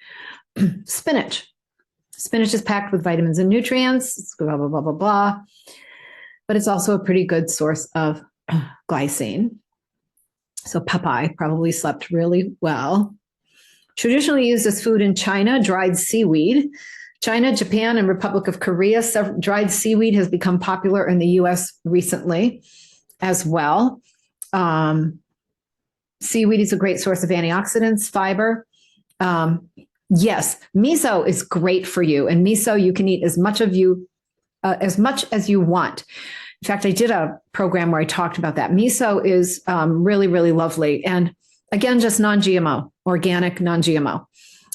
Spinach. Spinach is packed with vitamins and nutrients, it's blah, blah, blah, blah, blah. But it's also a pretty good source of glycine. So Popeye probably slept really well. Traditionally used as food in China, dried seaweed. China, Japan, and Republic of Korea, dried seaweed has become popular in the US recently as well. Seaweed is a great source of antioxidants, fiber. Yes, miso is great for you. And miso, you can eat as much as you want. In fact, I did a program where I talked about that. Miso is really, really lovely. And again, just non-GMO, organic, non-GMO,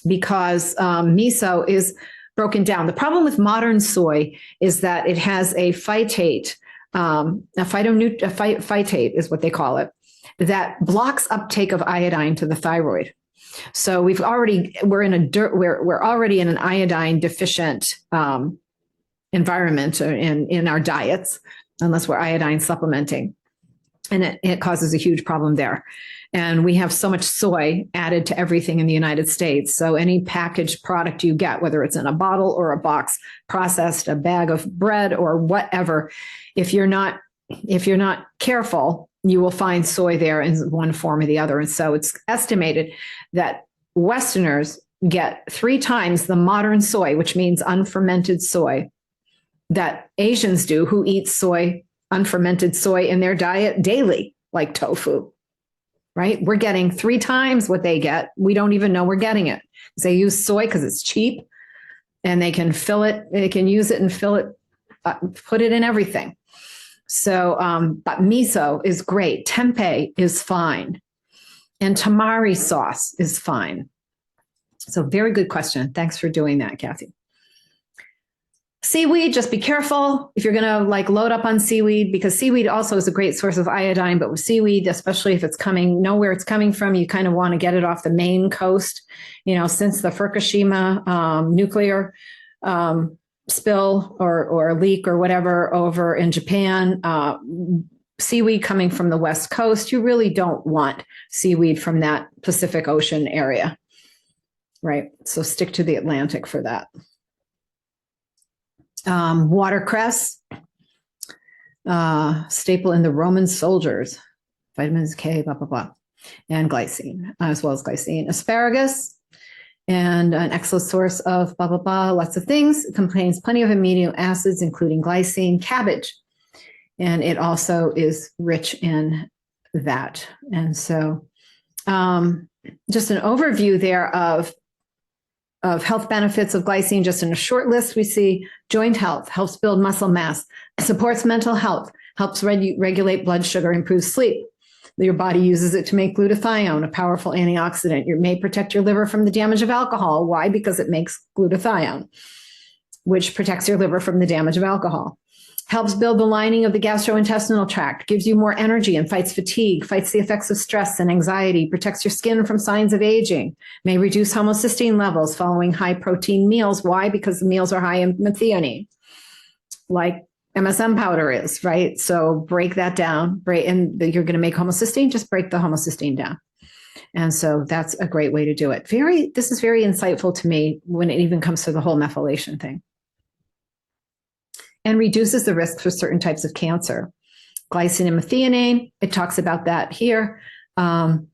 because miso is broken down. The problem with modern soy is that it has a phytate, phytate is what they call it, that blocks uptake of iodine to the thyroid. So we're already in an iodine deficient environment in our diets, unless we're iodine supplementing. And it causes a huge problem there. And we have so much soy added to everything in the United States. So any packaged product you get, whether it's in a bottle or a box, processed, a bag of bread or whatever, if you're not careful, you will find soy there in one form or the other. And so it's estimated that Westerners get 3 times the modern soy, which means unfermented soy, that Asians do, who eat soy, unfermented soy in their diet daily, like tofu, right? We're getting 3 times what they get. We don't even know we're getting it. They use soy because it's cheap and they can fill it, they can use it and fill it, put it in everything. So, but miso is great. Tempeh is fine. And tamari sauce is fine. So very good question. Thanks for doing that, Kathy. Seaweed, just be careful if you're going to like load up on seaweed, because seaweed also is a great source of iodine, but with seaweed, especially if it's coming, know where it's coming from, you kind of want to get it off the Maine coast. You know, since the Fukushima nuclear spill or leak or whatever over in Japan, seaweed coming from the West Coast, you really don't want seaweed from that Pacific Ocean area, right? So stick to the Atlantic for that. Watercress, staple in the Roman soldiers, vitamins K, blah, blah, blah, and glycine, as well as glycine. Asparagus, and an excellent source of blah, blah, blah, lots of things. It contains plenty of amino acids, including glycine. Cabbage, and it also is rich in that. And so just an overview there of health benefits of glycine. Just in a short list, we see joint health, helps build muscle mass, supports mental health, helps regulate blood sugar, improves sleep. Your body uses it to make glutathione, a powerful antioxidant. It may protect your liver from the damage of alcohol. Why? Because it makes glutathione, which protects your liver from the damage of alcohol. Helps build the lining of the gastrointestinal tract, gives you more energy and fights fatigue, fights the effects of stress and anxiety, protects your skin from signs of aging, may reduce homocysteine levels following high protein meals. Why? Because the meals are high in methionine, like MSM powder is, right? So break that down, and you're going to make homocysteine, just break the homocysteine down. And so that's a great way to do it. This is very insightful to me when it even comes to the whole methylation thing. And reduces the risk for certain types of cancer. Glycine and methionine, it talks about that here. Methionine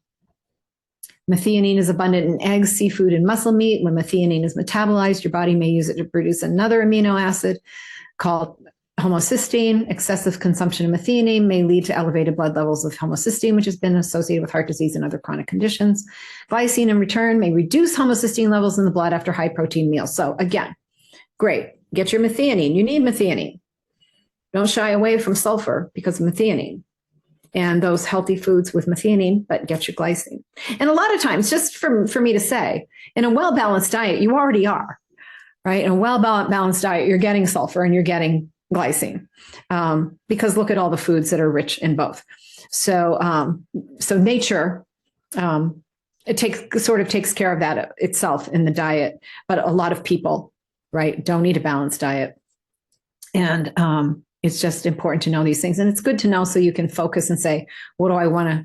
is abundant in eggs, seafood, and muscle meat. When methionine is metabolized, your body may use it to produce another amino acid called homocysteine. Excessive consumption of methionine may lead to elevated blood levels of homocysteine, which has been associated with heart disease and other chronic conditions. Glycine, in return, may reduce homocysteine levels in the blood after high protein meals. So again, great. Get your methionine. You need methionine. Don't shy away from sulfur because of methionine and those healthy foods with methionine, but get your glycine. And a lot of times, just for me to say, in a well-balanced diet, you already are, right? In a well-balanced diet, you're getting sulfur and you're getting glycine because look at all the foods that are rich in both. So, so nature, it takes care of that itself in the diet, but a lot of people, right, don't eat a balanced diet. And it's just important to know these things. And it's good to know so you can focus and say, what do I want to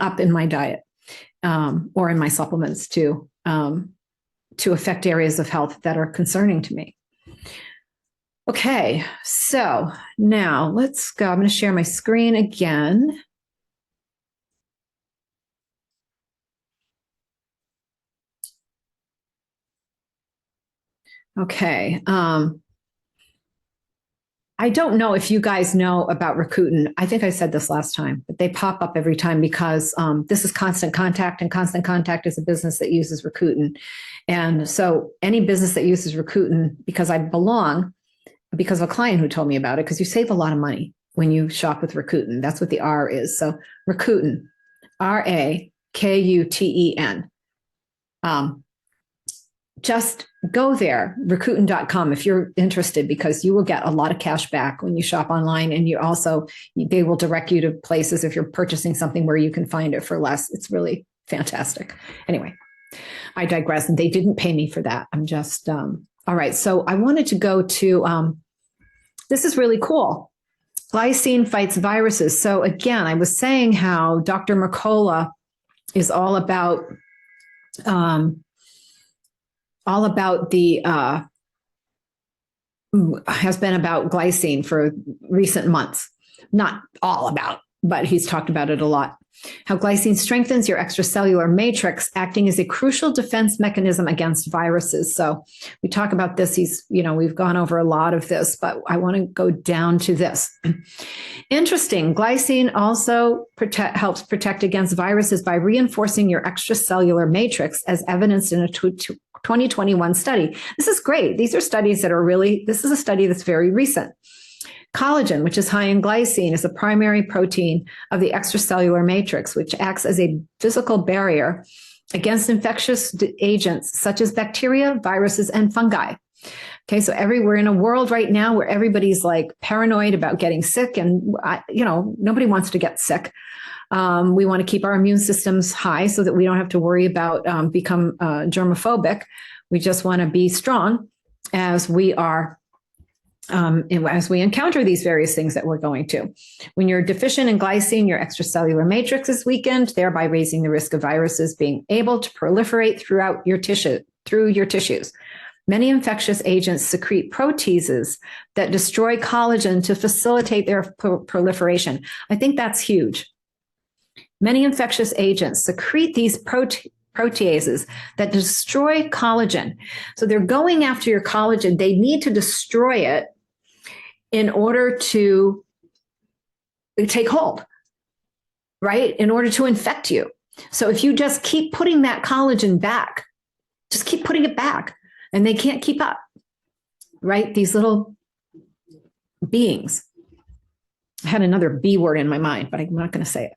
up in my diet or in my supplements to affect areas of health that are concerning to me. Okay, so now let's go. I'm going to share my screen again. Okay. I don't know if you guys know about Rakuten. I think I said this last time, but they pop up every time because this is Constant Contact, and Constant Contact is a business that uses Rakuten. And so any business that uses Rakuten, because I belong, because of a client who told me about it, because you save a lot of money when you shop with Rakuten. That's what the R is. So Rakuten, Rakuten. Just go there, Rakuten.com, if you're interested, because you will get a lot of cash back when you shop online. And they will direct you to places if you're purchasing something where you can find it for less. It's really fantastic. Anyway, I digress. And they didn't pay me for that. I'm just, all right. So I wanted to go to, this is really cool. Glycine fights viruses. So again, I was saying how Dr. Mercola is all about has been about glycine for recent months. Not all about, but he's talked about it a lot. How glycine strengthens your extracellular matrix, acting as a crucial defense mechanism against viruses. So we talk about this. We've gone over a lot of this, but I want to go down to this. Interesting. Glycine also helps protect against viruses by reinforcing your extracellular matrix, as evidenced in a 2021 study. This is great. These are studies that are this is a study that's very recent. Collagen, which is high in glycine, is a primary protein of the extracellular matrix, which acts as a physical barrier against infectious agents such as bacteria, viruses, and fungi. Okay, so we're in a world right now where everybody's like paranoid about getting sick, and nobody wants to get sick. We want to keep our immune systems high so that we don't have to worry about become germophobic. We just want to be strong as we are. As we encounter these various things that we're going to. When you're deficient in glycine, your extracellular matrix is weakened, thereby raising the risk of viruses being able to proliferate through your tissues. Many infectious agents secrete proteases that destroy collagen to facilitate their proliferation. I think that's huge. Many infectious agents secrete these proteases that destroy collagen. So they're going after your collagen. They need to destroy it in order to take hold, right? In order to infect you. So if you just keep putting that collagen back, just keep putting it back, and they can't keep up, right? These little beings. I had another B word in my mind, but I'm not going to say it.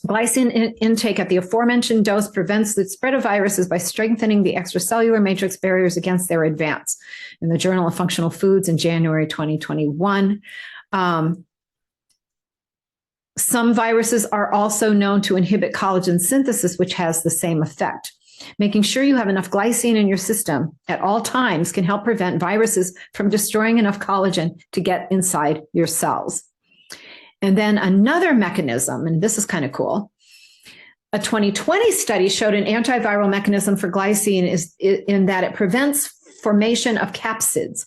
Glycine intake at the aforementioned dose prevents the spread of viruses by strengthening the extracellular matrix barriers against their advance. In the Journal of Functional Foods in January 2021, some viruses are also known to inhibit collagen synthesis, which has the same effect. Making sure you have enough glycine in your system at all times can help prevent viruses from destroying enough collagen to get inside your cells. And then another mechanism, and this is kind of cool, a 2020 study showed an antiviral mechanism for glycine is in that it prevents formation of capsids.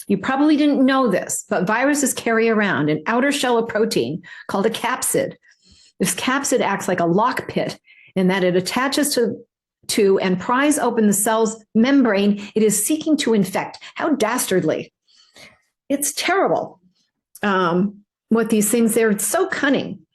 You probably didn't know this, but viruses carry around an outer shell of protein called a capsid. This capsid acts like a lockpit in that it attaches to and pries open the cell's membrane it is seeking to infect. How dastardly. It's terrible. What these things, they're so cunning.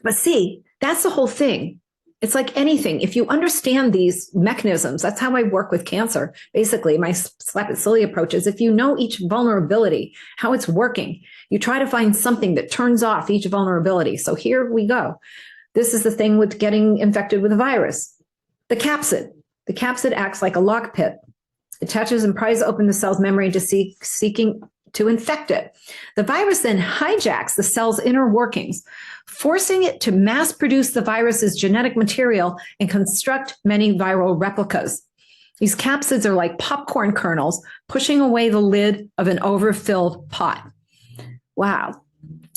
But see, that's the whole thing. It's like anything. If you understand these mechanisms, that's how I work with cancer. Basically, my slap it silly approach is if you know each vulnerability, how it's working, you try to find something that turns off each vulnerability. So here we go. This is the thing with getting infected with a virus. The capsid. The capsid acts like a lockpit. It attaches and pries open the cell's membrane to seeking to infect it. The virus then hijacks the cell's inner workings, forcing it to mass produce the virus's genetic material and construct many viral replicas. These capsids are like popcorn kernels pushing away the lid of an overfilled pot. Wow.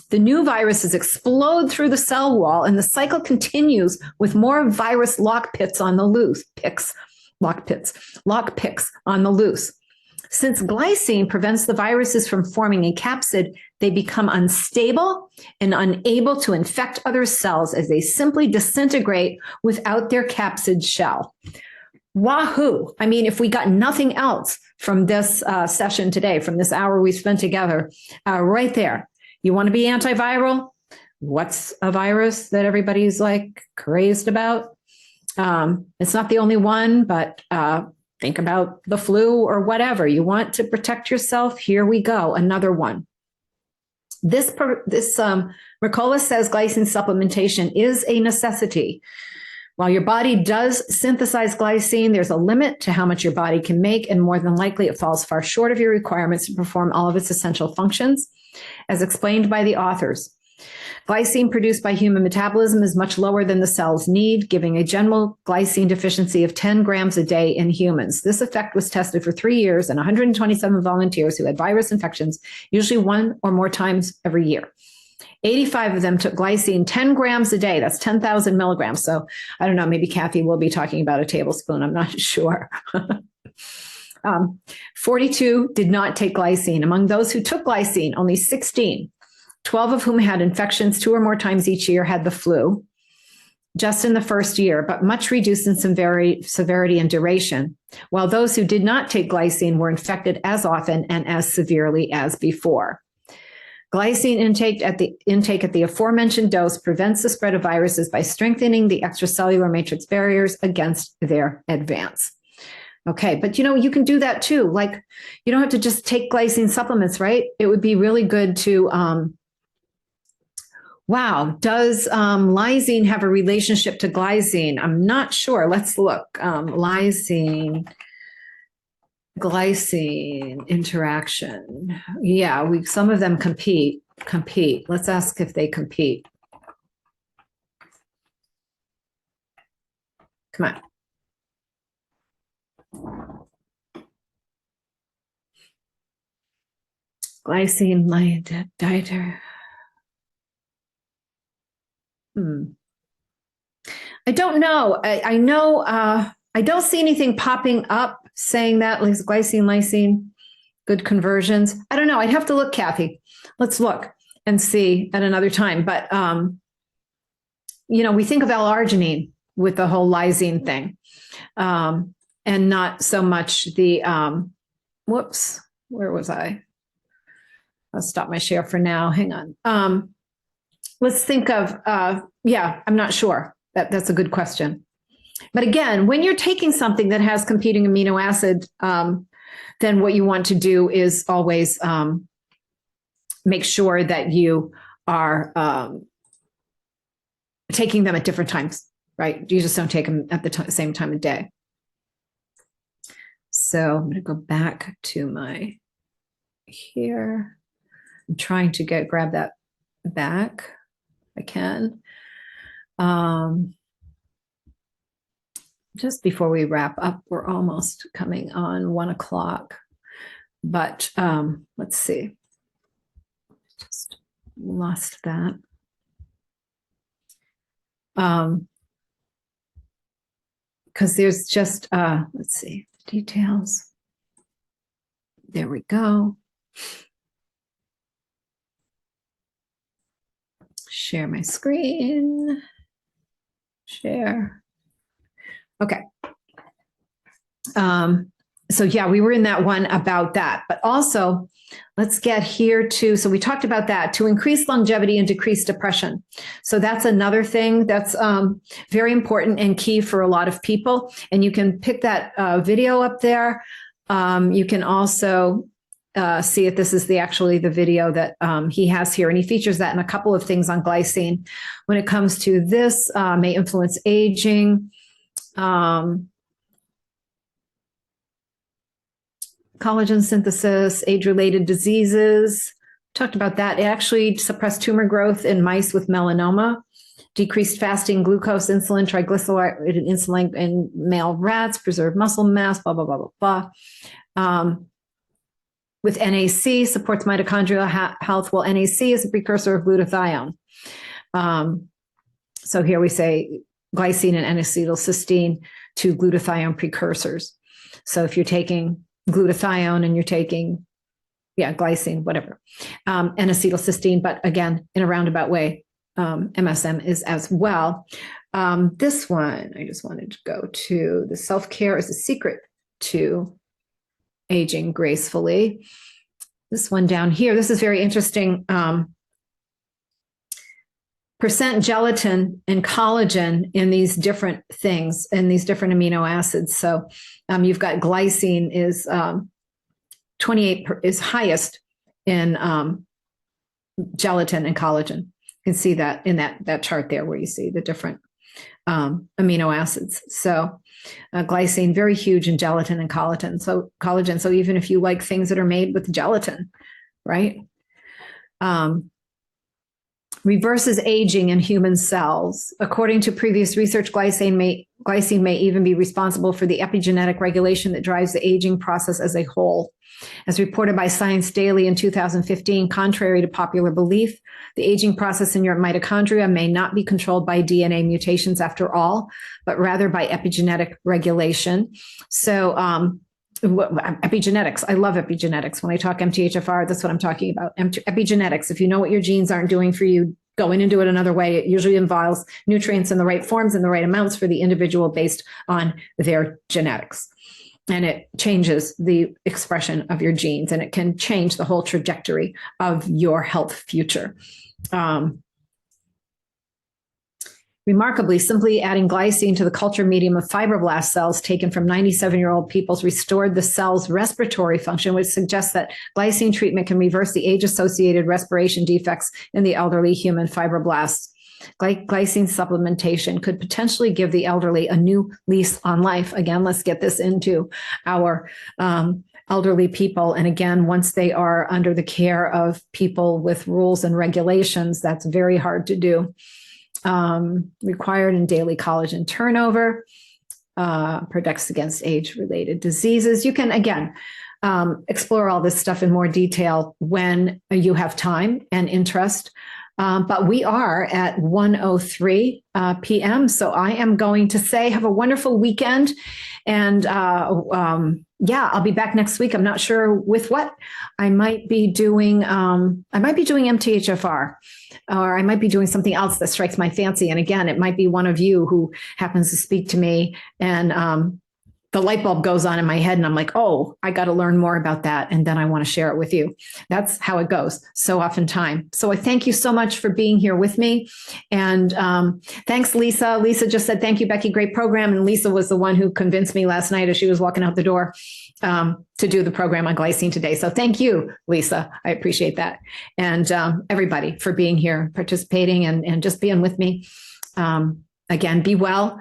The new viruses explode through the cell wall, and the cycle continues with more virus lockpicks on the loose. Lockpicks on the loose. Since glycine prevents the viruses from forming a capsid, they become unstable and unable to infect other cells as they simply disintegrate without their capsid shell. Wahoo! I mean, if we got nothing else from this session today, from this hour we spent together, right there. You want to be antiviral? What's a virus that everybody's like crazed about? It's not the only one, but think about the flu or whatever. You want to protect yourself? Here we go. Another one. This Mercola says glycine supplementation is a necessity. While your body does synthesize glycine, there's a limit to how much your body can make, and more than likely it falls far short of your requirements to perform all of its essential functions, as explained by the authors. Glycine produced by human metabolism is much lower than the cells need, giving a general glycine deficiency of 10 grams a day in humans. This effect was tested for 3 years in 127 volunteers who had virus infections, usually one or more times every year. 85 of them took glycine 10 grams a day. That's 10,000 milligrams. So I don't know, maybe Kathy will be talking about a tablespoon. I'm not sure. 42 did not take glycine. Among those who took glycine, only 16, 12 of whom had infections 2 or more times each year, had the flu just in the first year, but much reduced in severity and duration, while those who did not take glycine were infected as often and as severely as before. Glycine intake at the aforementioned dose prevents the spread of viruses by strengthening the extracellular matrix barriers against their advance. Okay, but you can do that too. Like, you don't have to just take glycine supplements, right? It would be really good to, wow, does lysine have a relationship to glycine? I'm not sure. Let's look. Lysine, glycine interaction. Yeah, some of them compete. Let's ask if they compete. Come on. Glycine, dietary. I don't know. I know I don't see anything popping up saying that, like glycine, lysine, good conversions. I don't know. I'd have to look, Kathy. Let's look and see at another time. But we think of L-arginine with the whole lysine thing, and not so much the whoops. Where was I? I'll stop my share for now. Hang on. Let's think of yeah. I'm not sure. That's a good question. But again, when you're taking something that has competing amino acid, then what you want to do is always make sure that you are taking them at different times, right? You just don't take them at the same time of day. So I'm going to go back to my here. I'm trying to grab that back if I can. Just before we wrap up, we're almost coming on 1 o'clock, but let's see. Just lost that. Because there's just, let's see, details. There we go. Share my screen. Share. Okay. So yeah, we were in that one about that, but also let's get here to, so we talked about that, to increase longevity and decrease depression. So that's another thing that's very important and key for a lot of people. And you can pick that video up there. You can also see it. This is actually the video that he has here, and he features that in a couple of things on glycine. When it comes to this, may influence aging, collagen synthesis, age-related diseases. Talked about that. It actually suppressed tumor growth in mice with melanoma, decreased fasting glucose, insulin, triglyceride, and insulin in male rats, preserved muscle mass, blah, blah, blah, blah, blah. With NAC, supports mitochondrial health. Well, NAC is a precursor of glutathione. So here we say glycine and N-acetylcysteine, two glutathione precursors. So if you're taking glutathione and you're taking, glycine, whatever, N-acetylcysteine, but again, in a roundabout way, MSM is as well. This one, I just wanted to go to the self-care is a secret to aging gracefully. This one down here, this is very interesting. Percent gelatin and collagen in these different things, in these different amino acids. So you've got glycine is 28 is highest in gelatin and collagen. You can see that in that chart there where you see the different amino acids. So glycine, very huge in gelatin and collagen. So even if you like things that are made with gelatin, right? Reverses aging in human cells. According to previous research, glycine may even be responsible for the epigenetic regulation that drives the aging process as a whole. As reported by Science Daily in 2015, contrary to popular belief, the aging process in your mitochondria may not be controlled by DNA mutations after all, but rather by epigenetic regulation. So epigenetics, I love epigenetics. When I talk MTHFR, that's what I'm talking about. Epigenetics, if you know what your genes aren't doing for you, going into it another way, it usually involves nutrients in the right forms and the right amounts for the individual based on their genetics. And it changes the expression of your genes, and it can change the whole trajectory of your health future. Remarkably, simply adding glycine to the culture medium of fibroblast cells taken from 97-year-old peoples restored the cell's respiratory function, which suggests that glycine treatment can reverse the age-associated respiration defects in the elderly human fibroblasts. Glycine supplementation could potentially give the elderly a new lease on life. Again, let's get this into our elderly people. And again, once they are under the care of people with rules and regulations, that's very hard to do. Required in daily collagen turnover, protects against age-related diseases. You can, again, explore all this stuff in more detail when you have time and interest. But we are at 1:03 p.m. So I am going to say have a wonderful weekend. And I'll be back next week. I'm not sure with what. I might be doing MTHFR, or I might be doing something else that strikes my fancy. And again, it might be one of you who happens to speak to me and the light bulb goes on in my head and I'm like, oh, I got to learn more about that. And then I want to share it with you. That's how it goes so oftentimes. So I thank you so much for being here with me. And thanks, Lisa. Lisa just said, thank you, Becky. Great program. And Lisa was the one who convinced me last night as she was walking out the door to do the program on glycine today. So thank you, Lisa. I appreciate that. And everybody for being here, participating and just being with me. Again, be well.